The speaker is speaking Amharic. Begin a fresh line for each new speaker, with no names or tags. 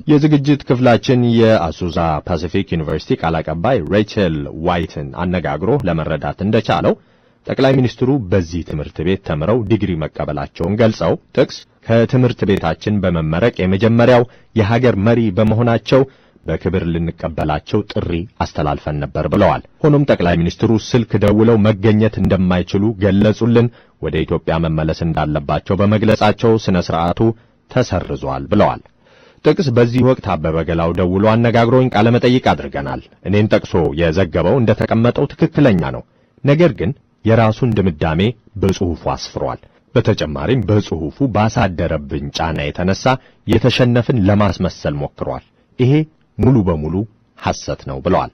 የዝግጅት ክፍላችን የአሱዛ ፓሲፊክ ዩኒቨርሲቲ ቃል አቀባይ ሬቸል ዋይትን አነጋግሮ ለመረዳት እንደቻለው ጠቅላይ ሚኒስትሩ በዚህ ትምህርት ቤት ተምረው ዲግሪ መቀበላቸውን ገልጸው ጥቅስ ከትምህርት ቤታችን በመመረቅ የመጀመሪያው የሀገር መሪ በመሆናቸው በክብር ልንቀበላቸው ጥሪ አስተላልፈን ነበር ብለዋል። ሆኖም ጠቅላይ ሚኒስትሩ ስልክ ደውለው መገኘት እንደማይችሉ ገለጹልን። ወደ ኢትዮጵያ መመለስ እንዳለባቸው በመግለጻቸው ስነ ስርዓቱ ተሰርዟል ብለዋል። ጥቅስ በዚህ ወቅት አበበ ገላው ደውሎ አነጋግሮኝ ቃለ መጠይቅ አድርገናል። እኔን ጠቅሶ የዘገበው እንደተቀመጠው ትክክለኛ ነው። ነገር ግን የራሱን ድምዳሜ በጽሑፉ አስፍሯል። በተጨማሪም በጽሑፉ ባሳደረብን ጫና የተነሳ የተሸነፍን ለማስመሰል ሞክሯል። ይሄ ሙሉ በሙሉ ሐሰት ነው ብለዋል።